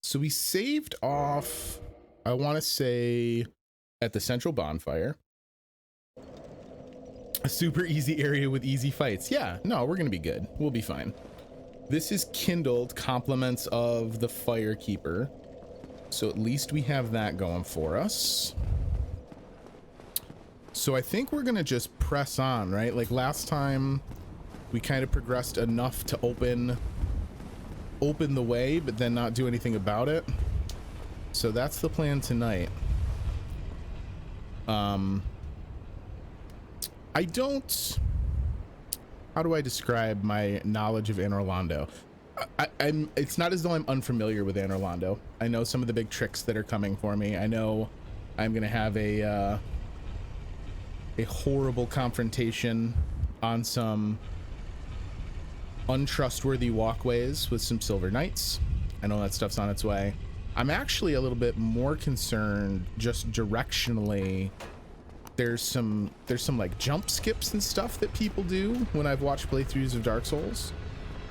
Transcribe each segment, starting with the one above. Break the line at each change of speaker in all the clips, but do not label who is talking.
So we saved off, I want to say, at the central bonfire. A super easy area with easy fights. Yeah, no, we're gonna be good. We'll be fine. This is kindled compliments of the firekeeper. So at least we have that going for us. So I think we're gonna just press on, right? Like last time we kind of progressed enough to open the way, but then not do anything about it. So that's the plan tonight. I don't, how do I describe my knowledge of Anor Londo? It's not as though I'm unfamiliar with Anor Londo. I know some of the big tricks that are coming for me. I know I'm gonna have a horrible confrontation on some untrustworthy walkways with some Silver Knights. I know that stuff's on its way. I'm actually a little bit more concerned just directionally. There's some like jump skips and stuff that people do when I've watched playthroughs of Dark Souls.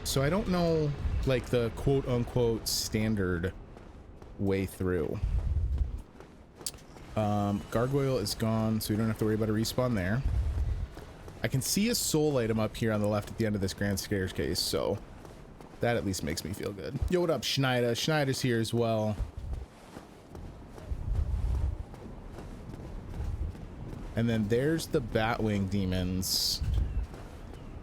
So I don't know like the quote unquote standard way through. Gargoyle is gone, so we don't have to worry about a respawn there. I can see a soul item up here on the left at the end of this grand staircase, so that at least makes me feel good. Yo, what up, Schneider? Schneider's here as well. And then there's the Batwing demons.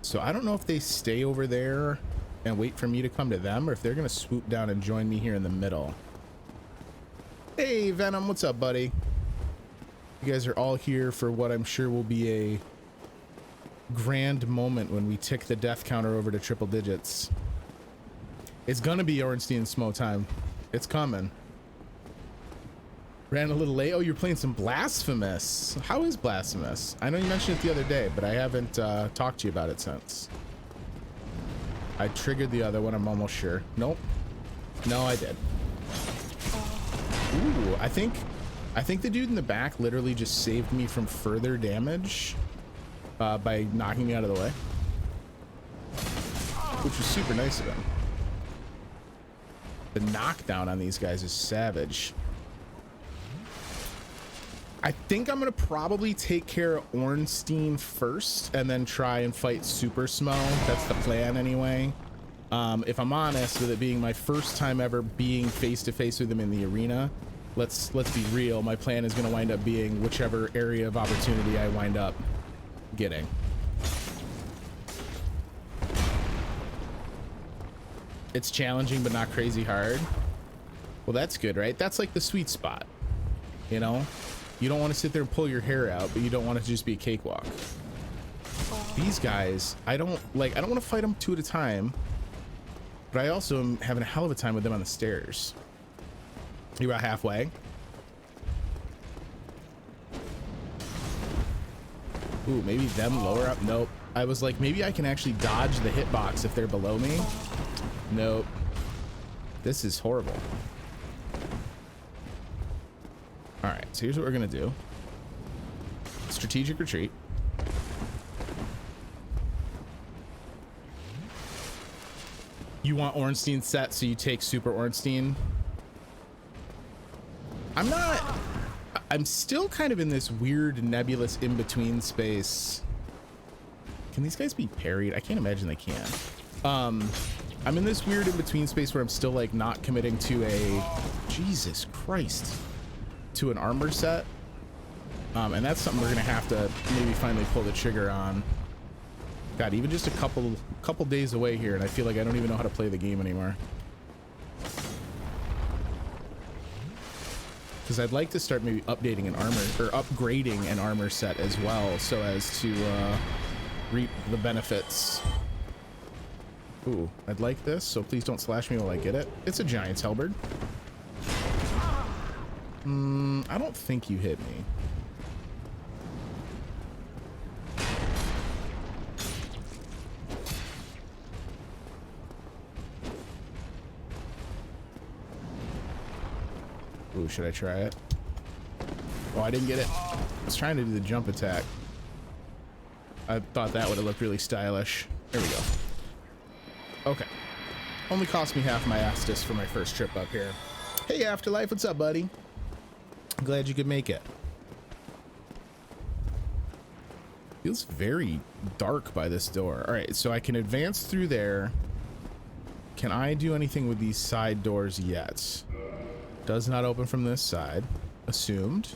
So I don't know if they stay over there and wait for me to come to them, or if they're gonna swoop down and join me here in the middle. Hey, Venom, what's up, buddy? You guys are all here for what I'm sure will be a grand moment when we tick the death counter over to triple digits. It's gonna be Ornstein Smo time. It's coming. Ran a little late. Oh, you're playing some Blasphemous. How is Blasphemous? I know you mentioned it the other day, but I haven't talked to you about it since. I triggered the other one, I'm almost sure. Nope. No, I did. Ooh, I think the dude in the back literally just saved me from further damage by knocking me out of the way, which was super nice of him. The knockdown on these guys is savage. I think I'm gonna probably take care of Ornstein first and then try and fight Super Smo. That's the plan anyway. If I'm honest, with it being my first time ever being face to face with him in the arena, let's be real. My plan is gonna wind up being whichever area of opportunity I wind up getting. It's challenging, but not crazy hard. Well, that's good, right? That's like the sweet spot, you know? You don't want to sit there and pull your hair out, but you don't want it to just be a cakewalk. These guys, I don't want to fight them two at a time, but I also am having a hell of a time with them on the stairs. You're about halfway. Ooh, maybe them lower up. Nope. I was like, maybe I can actually dodge the hitbox if they're below me. Nope. This is horrible. All right, so here's what we're gonna do. Strategic retreat. You want Ornstein set, so you take Super Ornstein. I'm still kind of in this weird nebulous in-between space. Can these guys be parried? I can't imagine they can. I'm in this weird in-between space where I'm still like not committing to a, Jesus Christ, to an armor set. And that's something we're gonna have to maybe finally pull the trigger on. God, even just a couple days away here, and I feel like I don't even know how to play the game anymore. Because I'd like to start maybe updating an armor, or upgrading an armor set as well, so as to reap the benefits. Ooh, I'd like this, so please don't slash me while I get it. It's a giant's halberd. I don't think you hit me. Ooh, should I try it? Oh, I didn't get it. I was trying to do the jump attack. I thought that would have looked really stylish. There we go. Okay. Only cost me half my Astus for my first trip up here. Hey, Afterlife, what's up, buddy? I'm glad you could make it. Feels very dark by this door. All right, so I can advance through there. Can I do anything with these side doors yet? Does not open from this side. Assumed.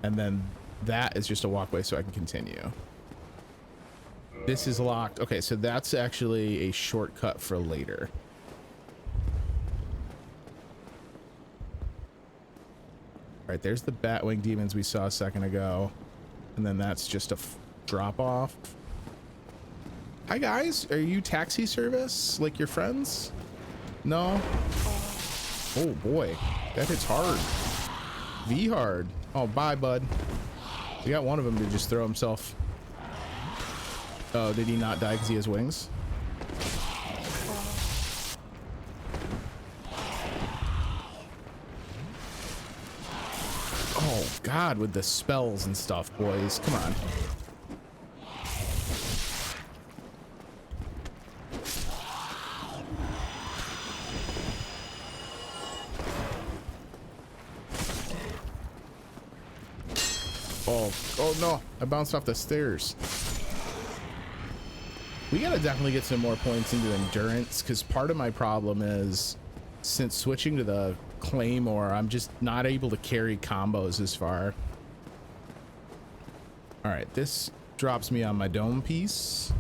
And then that is just a walkway so I can continue. This is locked. Okay, so that's actually a shortcut for later. All right, there's the Batwing demons we saw a second ago. And then that's just a drop off. Hi guys, are you taxi service like your friends? No? Oh boy, that hits hard. V hard. Oh, bye bud. We got one of them to just throw himself. Oh, did he not die because he has wings? Oh God, with the spells and stuff, boys. Come on. Oh no, I bounced off the stairs. We gotta definitely get some more points into endurance, because part of my problem is, since switching to the Claymore, I'm just not able to carry combos as far. All right, this drops me on my dome piece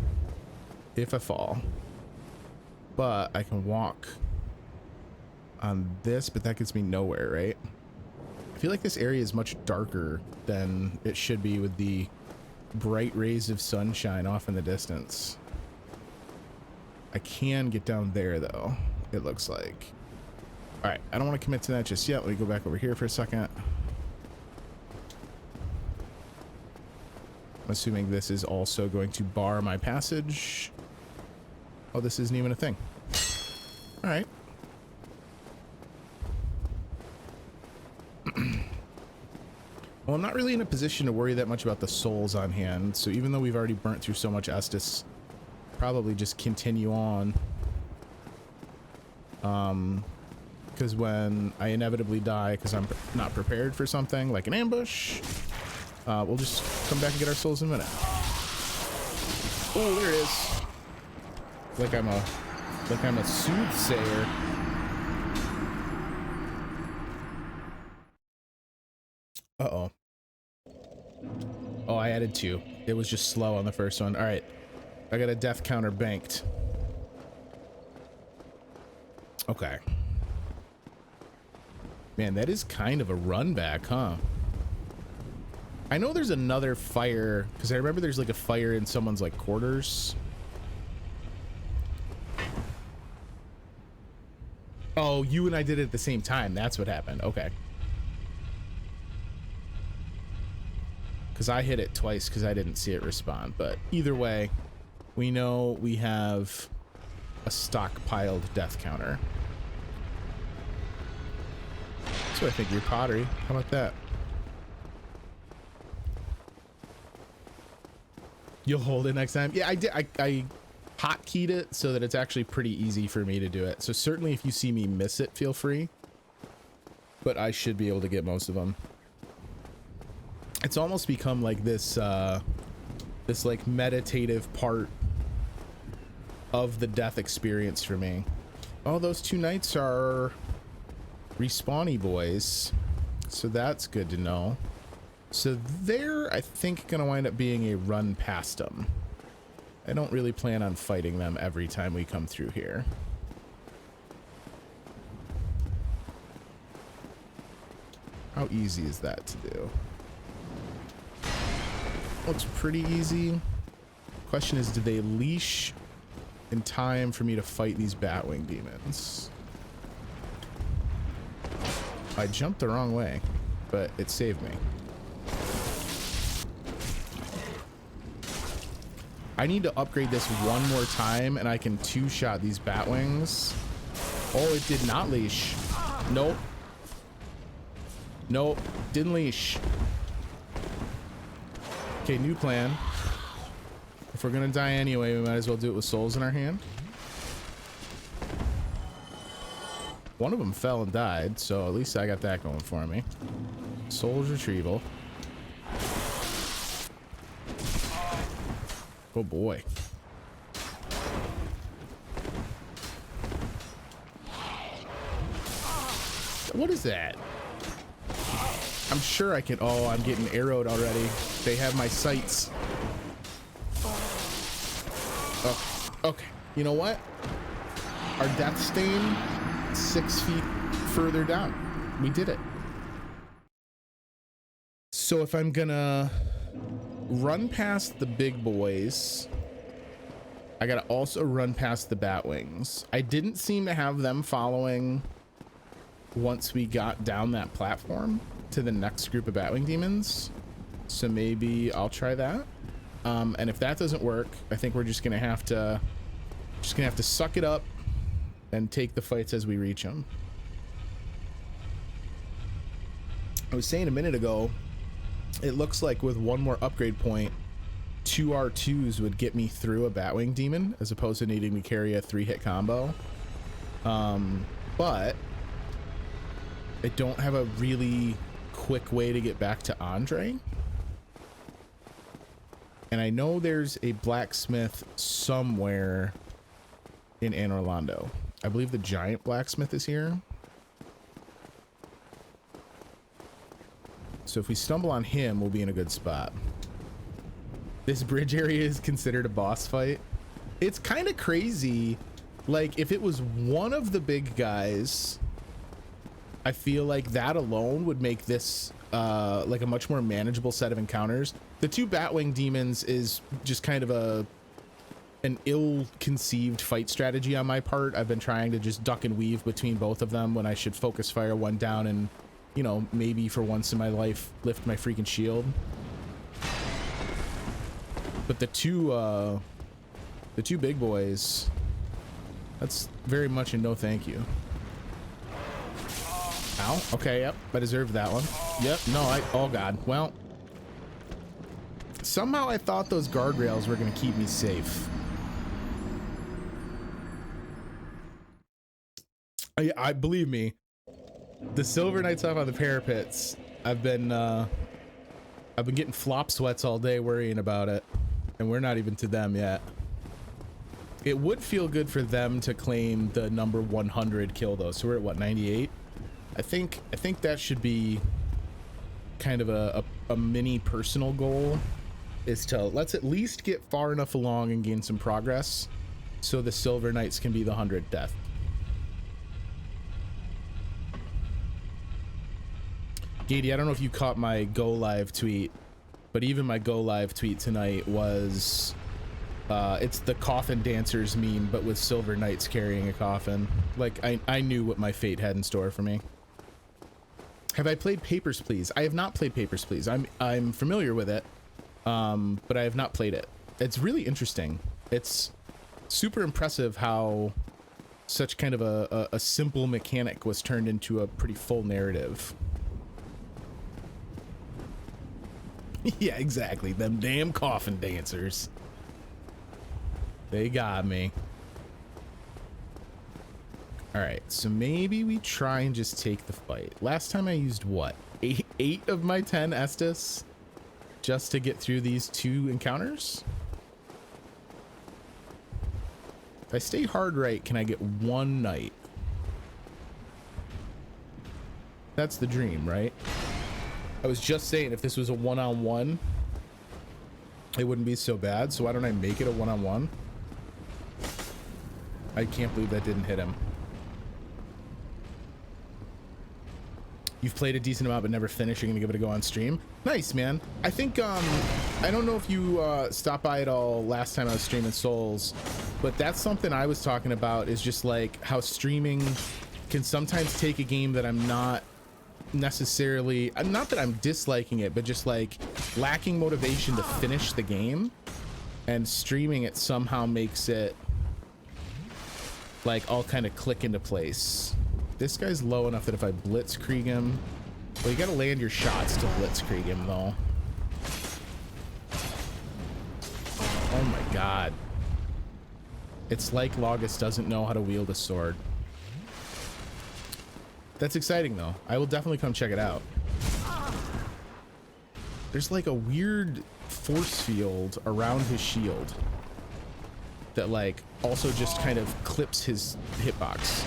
if I fall, but I can walk on this, but that gets me nowhere, right? I feel like this area is much darker than it should be with the bright rays of sunshine off in the distance. I can get down there though, it looks like. All right, I don't want to commit to that just yet. Let me go back over here for a second. I'm assuming this is also going to bar my passage. Oh, this isn't even a thing. All right. Well, I'm not really in a position to worry that much about the souls on hand, so even though we've already burnt through so much Estus, probably just continue on. Because when I inevitably die because I'm not prepared for something like an ambush, we'll just come back and get our souls in a minute. Oh, there it is. Like I'm a soothsayer. Uh-oh. Oh, I added 2. It was just slow on the first one. All right. I got a death counter banked. Okay. Man, that is kind of a run back, huh? I know there's another fire, because I remember there's like a fire in someone's like quarters. Oh, you and I did it at the same time. That's what happened. Okay. Because I hit it twice because I didn't see it respond. But either way, we know we have a stockpiled death counter. So I think your pottery. How about that? You'll hold it next time. Yeah, I did. I hotkeyed it so that it's actually pretty easy for me to do it. So certainly if you see me miss it, feel free. But I should be able to get most of them. It's almost become like this this like meditative part of the death experience for me. Oh, those 2 knights are respawny boys, so that's good to know. So they're, I think, gonna wind up being a run past them. I don't really plan on fighting them every time we come through here. How easy is that to do? Looks pretty easy. Question is, do they leash in time for me to fight these Batwing demons? I jumped the wrong way, but it saved me. I need to upgrade this one more time and I can 2-shot these Batwings. Oh, it did not leash. Nope. Nope, didn't leash. Okay, new plan. If we're gonna die anyway, we might as well do it with souls in our hand. One of them fell and died, so at least I got that going for me. Souls retrieval. Oh boy. What is that? I'm sure I can. Oh, I'm getting arrowed already. They have my sights. Oh, okay. You know what? Our death stain 6 feet further down. We did it. So if I'm gonna run past the big boys, I gotta also run past the batwings. I didn't seem to have them following once we got down that platform to the next group of batwing demons, so maybe I'll try that. And if that doesn't work, I think we're just gonna have to suck it up and take the fights as we reach them. I was saying a minute ago, it looks like with one more upgrade point, 2 R2s would get me through a batwing demon as opposed to needing to carry a 3-hit combo. But I don't have a really quick way to get back to Andre. And I know there's a blacksmith somewhere in Anne Orlando. I believe the giant blacksmith is here. So if we stumble on him, we'll be in a good spot. This bridge area is considered a boss fight. It's kind of crazy. Like, if it was one of the big guys, I feel like that alone would make this like a much more manageable set of encounters. The 2 batwing demons is just kind of an ill-conceived fight strategy on my part. I've been trying to just duck and weave between both of them when I should focus fire one down and, you know, maybe for once in my life lift my freaking shield. But the two big boys, that's very much a no thank you. Ow. Okay, yep. I deserved that one. Yep. No, oh god. Well, somehow I thought those guardrails were going to keep me safe. I believe me, the Silver Knights off on the parapets, I've been getting flop sweats all day worrying about it, and we're not even to them yet. It would feel good for them to claim the number 100 kill though. So we're at what, 98? I think that should be kind of a mini personal goal, is to let's at least get far enough along and gain some progress so the Silver Knights can be the 100th death. Gady, I don't know if you caught my go live tweet, but even my go live tweet tonight was it's the coffin dancers meme, but with Silver Knights carrying a coffin. Like, I knew what my fate had in store for me. Have I played Papers, Please? I have not played Papers, Please. I'm familiar with it, but I have not played it. It's really interesting. It's super impressive how such kind of a simple mechanic was turned into a pretty full narrative. Yeah, exactly. Them damn coffin dancers. They got me. All right, so maybe we try and just take the fight. Last time I used what? 8 of my 10 Estus just to get through these 2 encounters? If I stay hard right, can I get 1 knight? That's the dream, right? I was just saying if this was a one-on-one, it wouldn't be so bad. So why don't I make it a one-on-one? I can't believe that didn't hit him. You've played a decent amount but never finished. You're gonna give it a go on stream. Nice, man. I think I don't know if you stopped by at all last time I was streaming Souls, but that's something I was talking about, is just like how streaming can sometimes take a game that I'm not necessarily, not that I'm disliking it, but just like lacking motivation to finish the game, and streaming it somehow makes it like all kind of click into place. This guy's low enough that if I blitzkrieg him, well, you gotta land your shots to blitzkrieg him though. Oh my god, it's like Logus doesn't know how to wield a sword. That's exciting though. I will definitely come check it out. There's like a weird force field around his shield that like also just kind of clips his hitbox.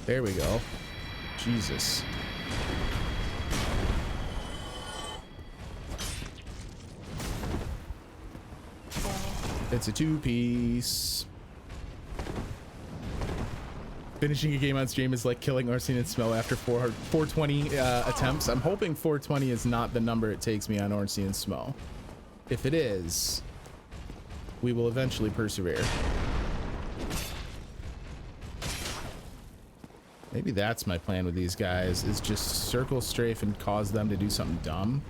There we go. Jesus. It's a two-piece. Finishing a game on stream is like killing Ornstein and Smell after 420 attempts. I'm hoping 420 is not the number it takes me on Ornstein and Smell. If it is, we will eventually persevere. Maybe that's my plan with these guys, is just circle strafe and cause them to do something dumb.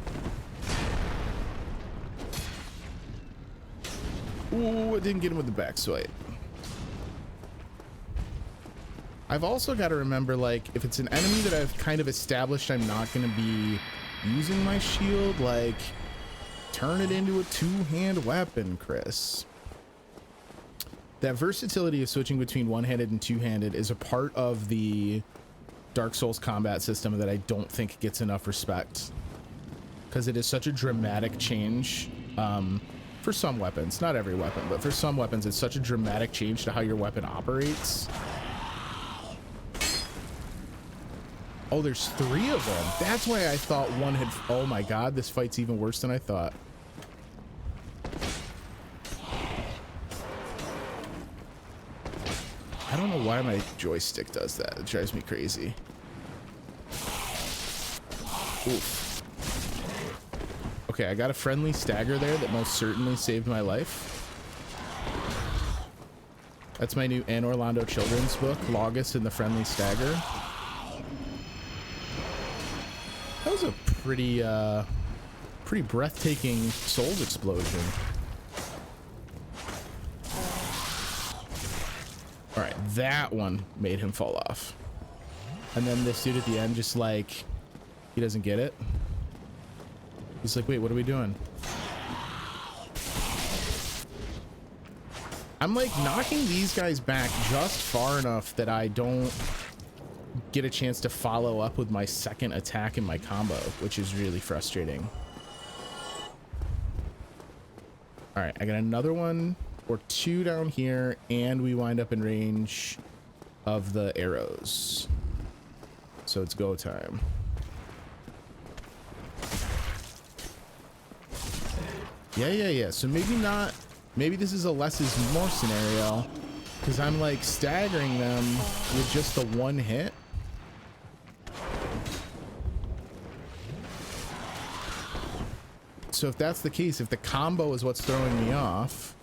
Ooh, I didn't get him with the back swipe. I've also got to remember, like, if it's an enemy that I've kind of established I'm not going to be using my shield, like, turn it into a two-hand weapon, Chris. That versatility of switching between one-handed and two-handed is a part of the Dark Souls combat system that I don't think gets enough respect, because it is such a dramatic change. For some weapons, not every weapon, but for some weapons, it's such a dramatic change to how your weapon operates. Oh, there's 3 of them. That's why I thought one had... Oh my god, this fight's even worse than I thought. I don't know why my joystick does that. It drives me crazy. Oof. Okay, I got a friendly stagger there that most certainly saved my life. That's my new Anne Orlando children's book, Logus and the Friendly Stagger. That was a pretty breathtaking Souls explosion. All right, that one made him fall off. And then this dude at the end just like, he doesn't get it. He's like, wait, what are we doing? I'm like knocking these guys back just far enough that I don't get a chance to follow up with my second attack in my combo, which is really frustrating. All right, I got another one or 2 down here, and we wind up in range of the arrows. So it's go time. Yeah. So maybe this is a less is more scenario, because I'm like staggering them with just the one hit. So if that's the case, if the combo is what's throwing me off,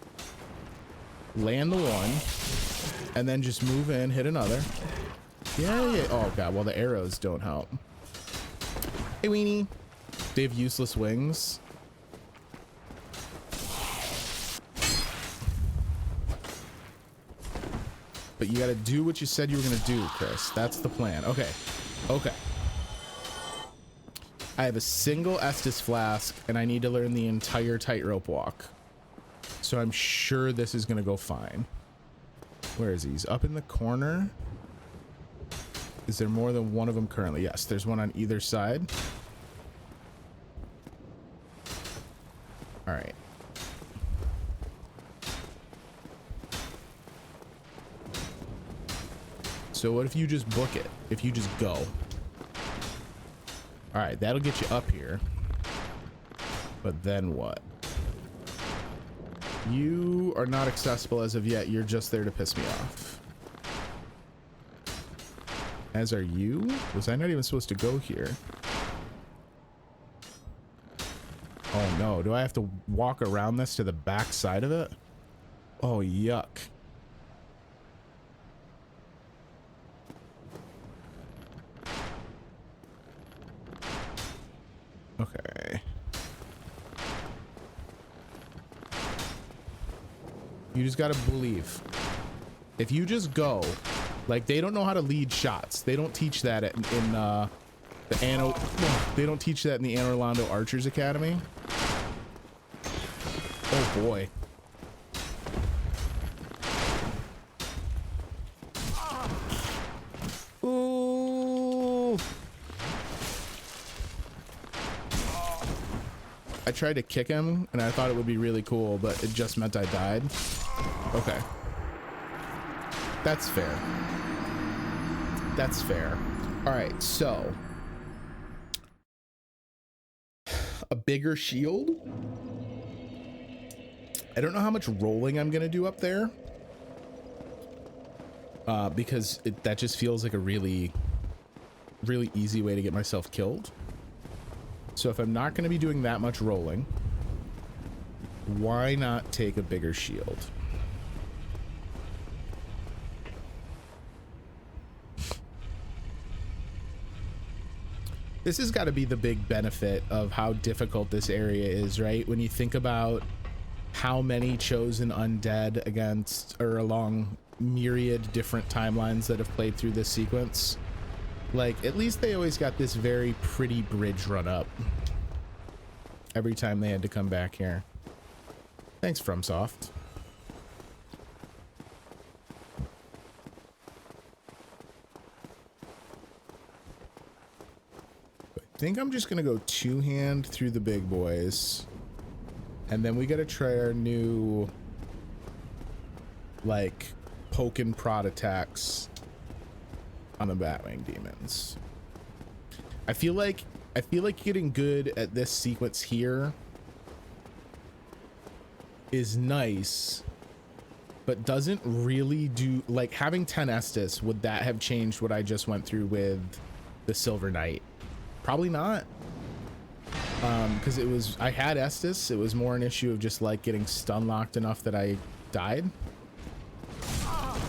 land the one and then just move in, hit another. Yeah. Oh god, well the arrows don't help. Hey weenie. They have useless wings. But you gotta do what you said you were gonna do, Chris. That's the plan. Okay. I have a single Estus flask, and I need to learn the entire tightrope walk. So I'm sure this is gonna go fine. Where is he? He's up in the corner. Is there more than one of them currently? Yes, there's one on either side. All right. So what if you just book it? If you just go. All right, that'll get you up here. But then what? You are not accessible as of yet. You're just there to piss me off. As are you? Was I not even supposed to go here? Oh no, do I have to walk around this to the back side of it? Oh, yuck. Okay. You just gotta believe. If you just go, like they don't know how to lead shots. They don't teach that in the They don't teach that in the Anne Orlando Archers Academy. Oh boy. Ooh. I tried to kick him and I thought it would be really cool, but it just meant I died. Okay. That's fair. That's fair. All right, so a bigger shield. I don't know how much rolling I'm gonna do up there, because that just feels like a really easy way to get myself killed. So if I'm not going to be doing that much rolling, why not take a bigger shield? This has got to be the big benefit of how difficult this area is, right? When you think about how many chosen undead against or along myriad different timelines that have played through this sequence, like at least they always got this very pretty bridge run up every time they had to come back here. Thanks, FromSoft. I think I'm just gonna go two-hand through the big boys, and then we gotta try our new like poke and prod attacks on the Batwing demons. I feel like getting good at this sequence here is nice, but doesn't really do, like, having 10 Estus, would that have changed what I just went through with the Silver Knight? Probably not. Because I had Estus. It was more an issue of just like getting stun locked enough that I died.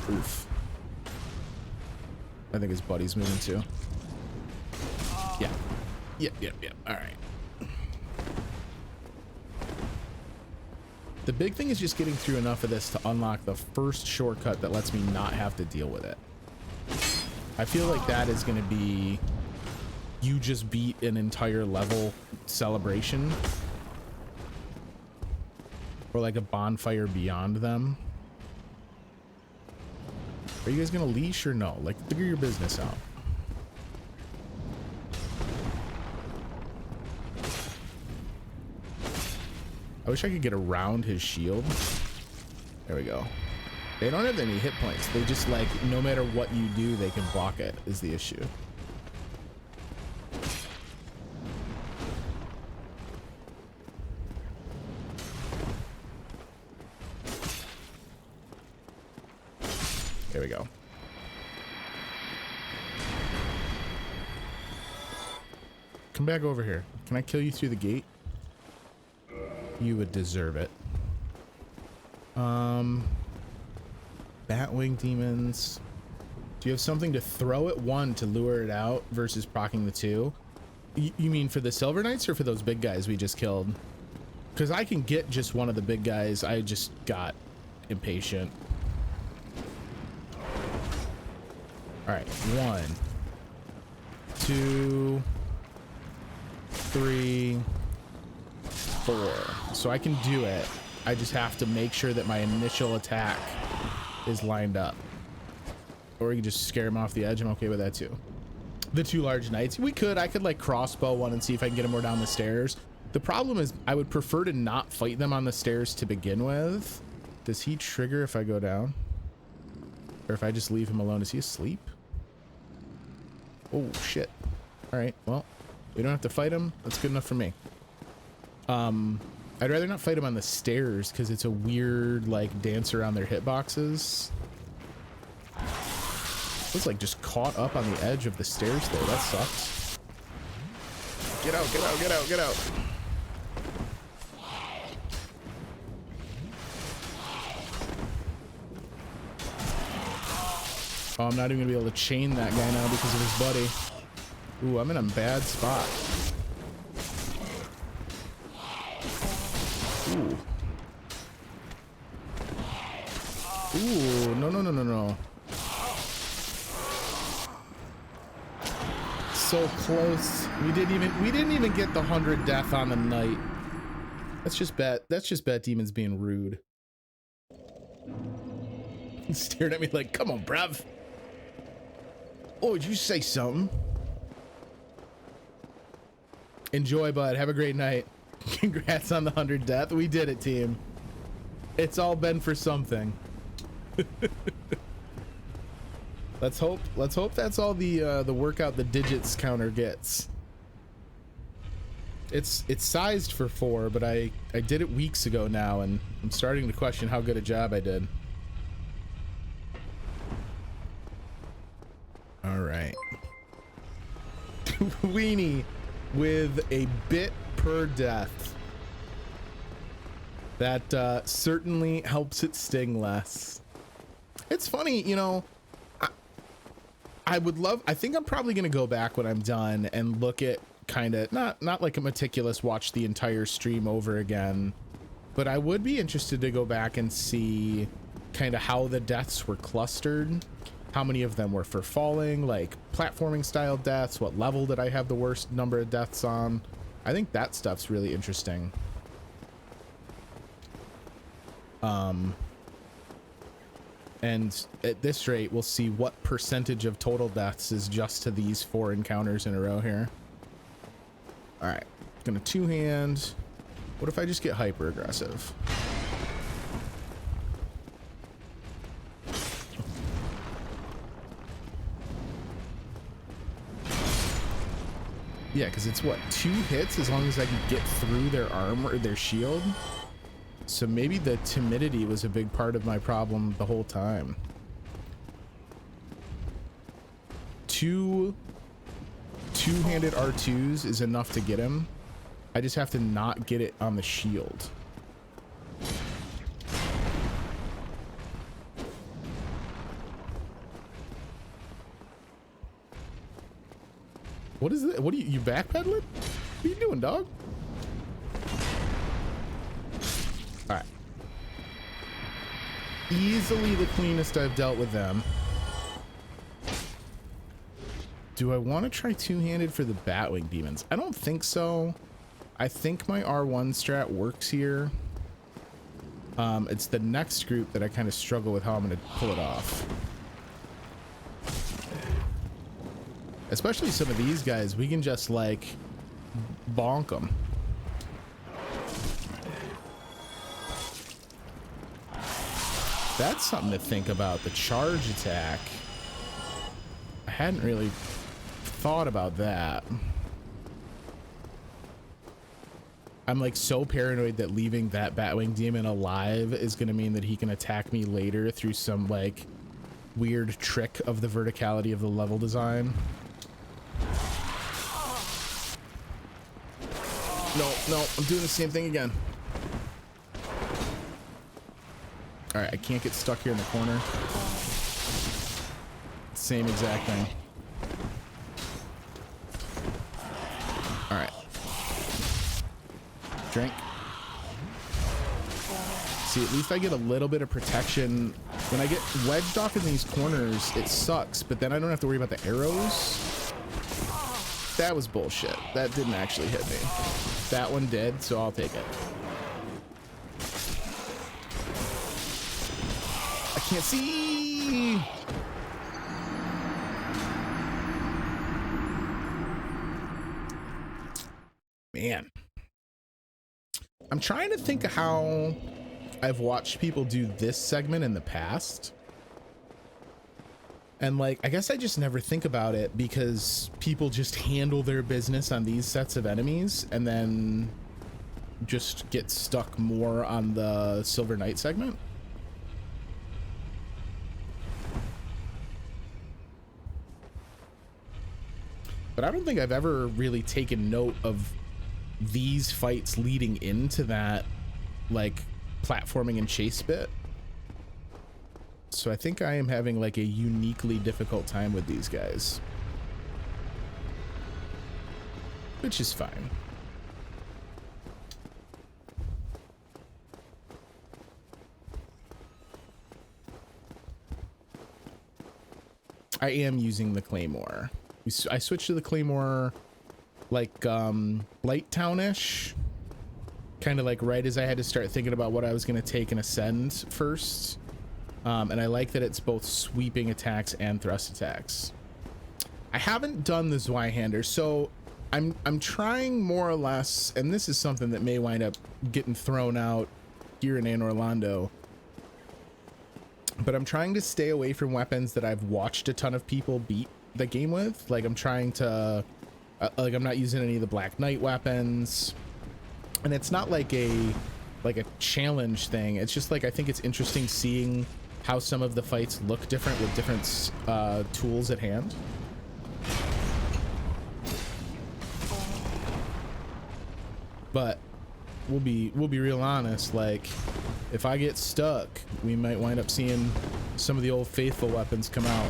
Oof. I think his buddy's moving too. Yeah. Yep. All right. The big thing is just getting through enough of this to unlock the first shortcut that lets me not have to deal with it. I feel like that is going to be, you just beat an entire level celebration, or like a bonfire beyond them. Are you guys gonna leash or no? Like, figure your business out. I wish I could get around his shield. There we go. They don't have any hit points. They just, like, no matter what you do, they can block it, is the issue. There we go. Come back over here. Can I kill you through the gate? You would deserve it. Batwing demons. Do you have something to throw at one to lure it out versus proccing the two? You mean for the Silver Knights or for those big guys we just killed? Because I can get just one of the big guys. I just got impatient. All right, 1, 2, 3, 4. So I can do it. I just have to make sure that my initial attack is lined up. Or you can just scare him off the edge. I'm okay with that too. The 2 large knights. I could like crossbow one and see if I can get him more down the stairs. The problem is I would prefer to not fight them on the stairs to begin with. Does he trigger if I go down? Or if I just leave him alone? Is he asleep? Oh, shit. All right, well, we don't have to fight him. That's good enough for me. I'd rather not fight him on the stairs because it's a weird, like, dance around their hitboxes. It's like just caught up on the edge of the stairs there. That sucks. Get out, get out, get out, get out. Oh, I'm not even gonna be able to chain that guy now because of his buddy. Ooh, I'm in a bad spot. Ooh. Ooh, no, no, no, no, no. So close. We didn't even get the 100 death on the knight. That's just Bat Demons being rude. He stared at me like, come on, bruv. Oh, did you say something? Enjoy, bud. Have a great night. Congrats on the 100 death. We did it, team. It's all been for something. Let's hope that's all the workout the digits counter gets. It's sized for 4, but I did it weeks ago now, and I'm starting to question how good a job I did. All right. Weenie with a bit per death. That certainly helps it sting less. It's funny, you know, I think I'm probably gonna go back when I'm done and look at kind of not like a meticulous watch the entire stream over again, but I would be interested to go back and see kind of how the deaths were clustered, how many of them were for falling, like platforming style deaths, what level did I have the worst number of deaths on. I think that stuff's really interesting. And at this rate, we'll see what percentage of total deaths is just to these 4 encounters in a row here. All right, gonna 2-hand. What if I just get hyper aggressive? Yeah, because it's what, 2 hits as long as I can get through their armor or their shield. So maybe the timidity was a big part of my problem the whole time. 2 two-handed R2s is enough to get him. I just have to not get it on the shield. What is it? What are you backpedaling? What are you doing, dog? All right. Easily the cleanest I've dealt with them. Do I want to try 2-handed for the Batwing Demons? I don't think so. I think my R1 strat works here. It's the next group that I kind of struggle with how I'm going to pull it off. Especially some of these guys, we can just like bonk them. That's something to think about, the charge attack. I hadn't really thought about that. I'm like so paranoid that leaving that Batwing Demon alive is going to mean that he can attack me later through some like weird trick of the verticality of the level design. No, I'm doing the same thing again. All right, I can't get stuck here in the corner. Same exact thing. All right. Drink. See, at least I get a little bit of protection. When I get wedged off in these corners, it sucks, but then I don't have to worry about the arrows. That was bullshit. That didn't actually hit me. That one did, so I'll take it. I can't see. Man. I'm trying to think of how I've watched people do this segment in the past. And like, I guess I just never think about it because people just handle their business on these sets of enemies and then just get stuck more on the Silver Knight segment. But I don't think I've ever really taken note of these fights leading into that like platforming and chase bit. So I think I am having like a uniquely difficult time with these guys, which is fine. I am using the Claymore. I switched to the Claymore like Light Townish kind of like right as I had to start thinking about what I was going to take and ascend first. And I like that it's both sweeping attacks and thrust attacks. I haven't done the Zweihander, so I'm trying more or less, and this is something that may wind up getting thrown out here in Anne Orlando, but I'm trying to stay away from weapons that I've watched a ton of people beat the game with. Like I'm trying to, like I'm not using any of the Black Knight weapons, and it's not like a challenge thing. It's just like I think it's interesting seeing how some of the fights look different with different tools at hand. But we'll be real honest, like if I get stuck, we might wind up seeing some of the old faithful weapons come out.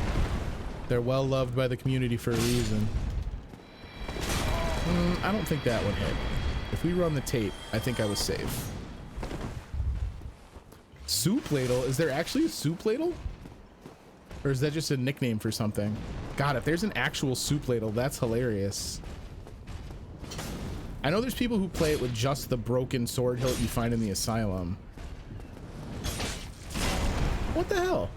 They're well loved by the community for a reason. I don't think that one hit. If we run the tape, I think I was safe. Soup ladle? Is there actually a soup ladle? Or is that just a nickname for something? God, if there's an actual soup ladle, that's hilarious. I know there's people who play it with just the broken sword hilt you find in the asylum. What the hell?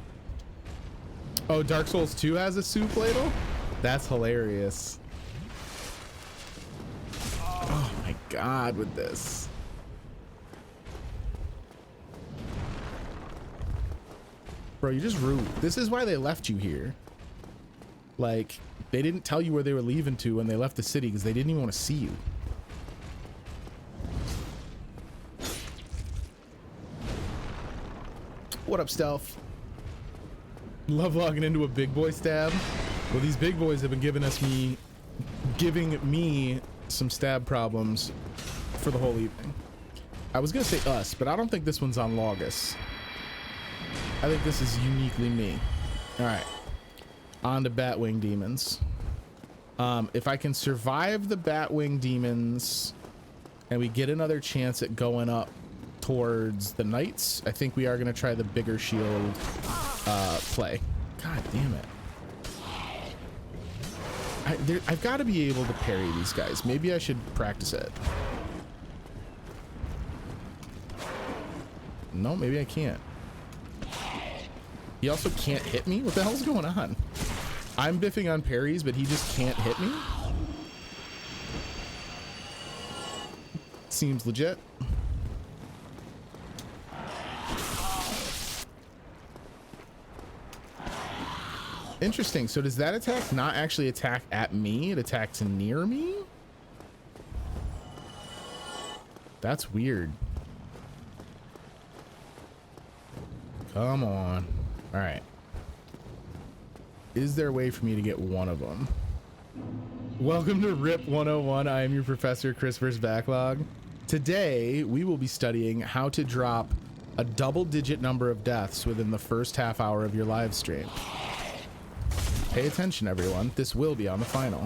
Oh, Dark Souls 2 has a soup ladle? That's hilarious. Oh my God, with this. Bro, you're just rude. This is why they left you here. Like, they didn't tell you where they were leaving to when they left the city because they didn't even want to see you. What up, Stealth? Love logging into a big boy stab. Well, these big boys have been giving me some stab problems for the whole evening. I was gonna say us, but I don't think this one's on Logus. I think this is uniquely me. All right, on to Batwing Demons. If I can survive the Batwing Demons and we get another chance at going up towards the Knights, I think we are going to try the bigger shield play. God damn it. I've got to be able to parry these guys. Maybe I should practice it. No, maybe I can't. He also can't hit me? What the hell's going on? I'm biffing on parries, but he just can't hit me? Seems legit. Interesting. So does that attack not actually attack at me? It attacks near me? That's weird. Come on. All right. Is there a way for me to get one of them? Welcome to RIP 101. I am your professor, ChrisVsBacklog. Today, we will be studying how to drop a double-digit number of deaths within the first half hour of your live stream. Pay attention, everyone. This will be on the final.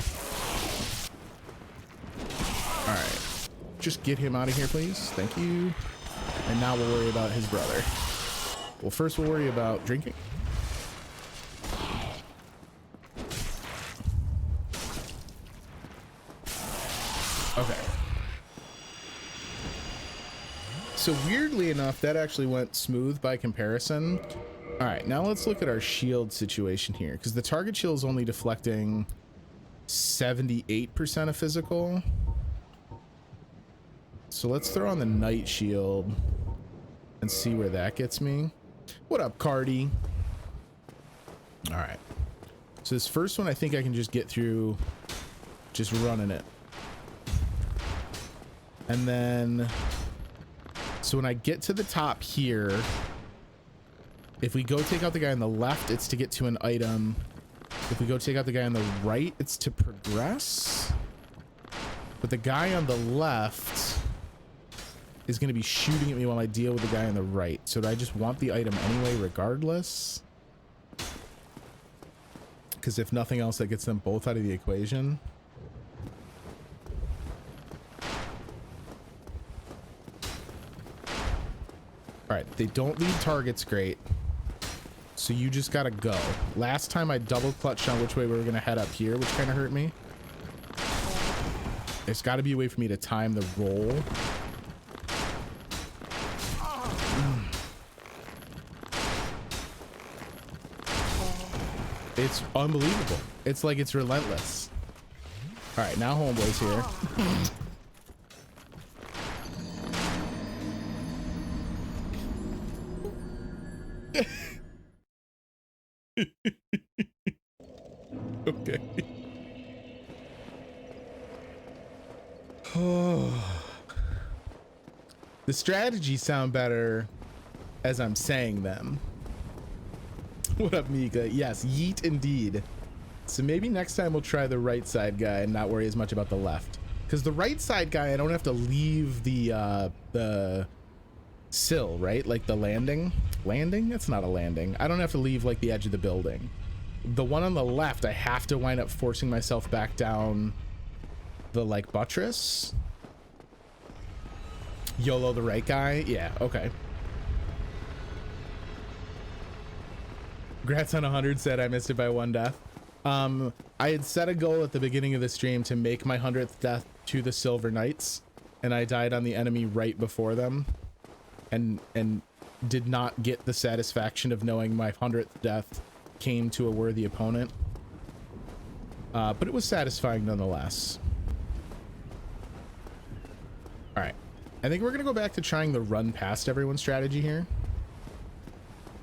All right. Just get him out of here, please. Thank you. And now we'll worry about his brother. Well, first we'll worry about drinking. Okay. So weirdly enough, that actually went smooth by comparison. All right, now let's look at our shield situation here, because the target shield is only deflecting 78% of physical. So let's throw on the Knight shield and see where that gets me. What up, Cardi? All right. So this first one, I think I can just get through just running it. And then, so when I get to the top here, if we go take out the guy on the left, it's to get to an item. If we go take out the guy on the right, it's to progress. But the guy on the left is going to be shooting at me while I deal with the guy on the right. So do I just want the item anyway, regardless? Because if nothing else, that gets them both out of the equation. All right, they don't leave targets great. So you just gotta go. Last time I double clutched on which way we were gonna head up here, which kind of hurt me. There's got to be a way for me to time the roll. It's unbelievable. It's like it's relentless. All right, now homeboy's here. Okay. The strategies sound better as I'm saying them. What up, Mika? Yes, yeet indeed. So maybe next time we'll try the right side guy and not worry as much about the left. Because the right side guy, I don't have to leave the sill, right? Like the landing? Landing? That's not a landing. I don't have to leave like the edge of the building. The one on the left, I have to wind up forcing myself back down the like buttress. YOLO the right guy? Yeah, okay. Grats on 100 said I missed it by 1 death. I had set a goal at the beginning of the stream to make my 100th death to the Silver Knights, and I died on the enemy right before them, and did not get the satisfaction of knowing my 100th death came to a worthy opponent. But it was satisfying nonetheless. All right. I think we're gonna go back to trying the run past everyone strategy here.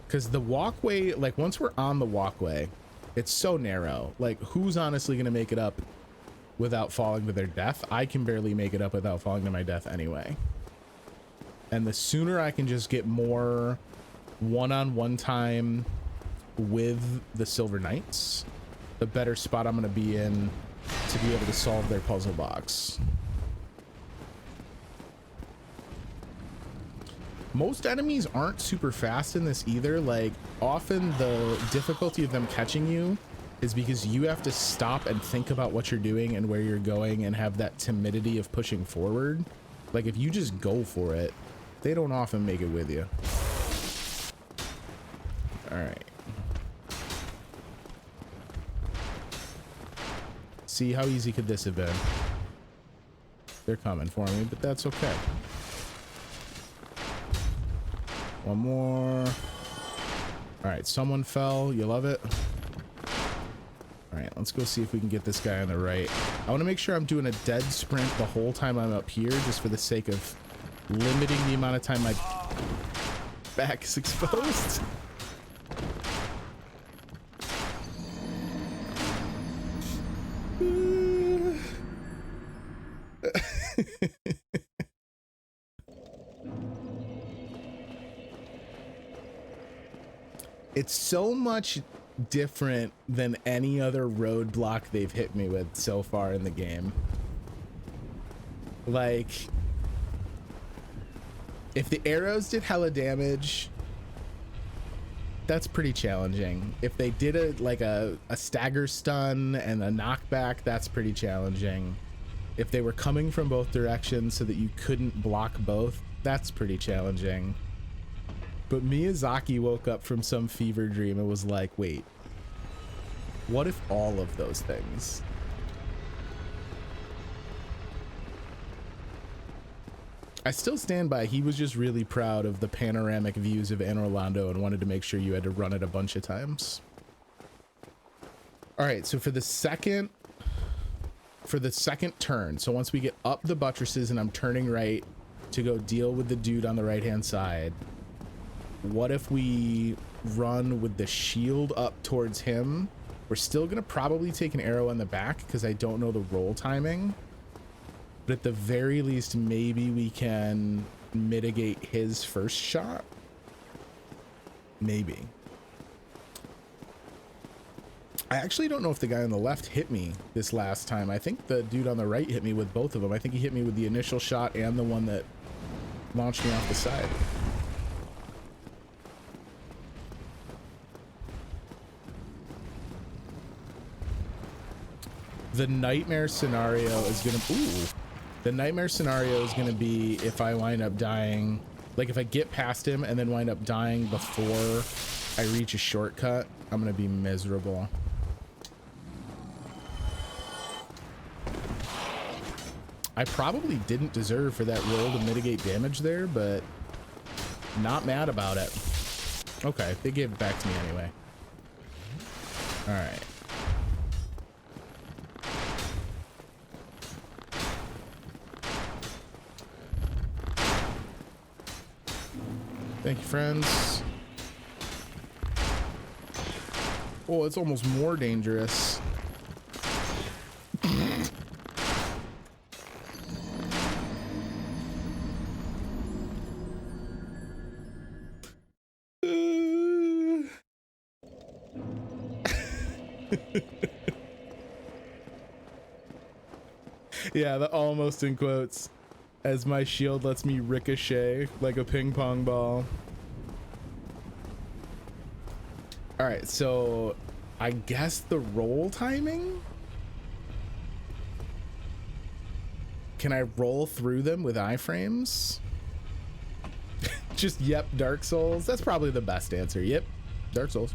Because the walkway, like once we're on the walkway, it's so narrow. Like who's honestly gonna make it up without falling to their death? I can barely make it up without falling to my death anyway. And the sooner I can just get more one-on-one time with the Silver Knights, the better spot I'm gonna be in to be able to solve their puzzle box. Most enemies aren't super fast in this either. Like often the difficulty of them catching you is because you have to stop and think about what you're doing and where you're going and have that timidity of pushing forward. Like if you just go for it, they don't often make it with you. All right. See, how easy could this have been? They're coming for me, but that's okay. One more. All right, someone fell. You love it. All right, let's go see if we can get this guy on the right. I want to make sure I'm doing a dead sprint the whole time I'm up here, just for the sake of limiting the amount of time my back is exposed. It's so much different than any other roadblock they've hit me with so far in the game. Like, if the arrows did hella damage, that's pretty challenging. If they did a stagger stun and a knockback, that's pretty challenging. If they were coming from both directions so that you couldn't block both, that's pretty challenging. But Miyazaki woke up from some fever dream and was like, wait, what if all of those things? I still stand by, he was just really proud of the panoramic views of Anne Orlando and wanted to make sure you had to run it a bunch of times. All right, so for the second turn, so once we get up the buttresses and I'm turning right to go deal with the dude on the right-hand side, what if we run with the shield up towards him? We're still gonna probably take an arrow in the back because I don't know the roll timing, but at the very least maybe we can mitigate his first shot. Maybe. I actually don't know if the guy on the left hit me this last time. I think the dude on the right hit me with both of them. I think he hit me with the initial shot and the one that launched me off the side. The nightmare scenario is gonna, the nightmare scenario is gonna be if I wind up dying, like if I get past him and then wind up dying before I reach a shortcut, I'm gonna be miserable. I probably didn't deserve for that roll to mitigate damage there, but not mad about it. Okay, they gave it back to me anyway. All right. Thank you, friends. Oh, it's almost more dangerous. Yeah, the almost in quotes, as my shield lets me ricochet like a ping pong ball. All right, so I guess the roll timing? Can I roll through them with iframes? Just, yep, Dark Souls. That's probably the best answer. Yep, Dark Souls.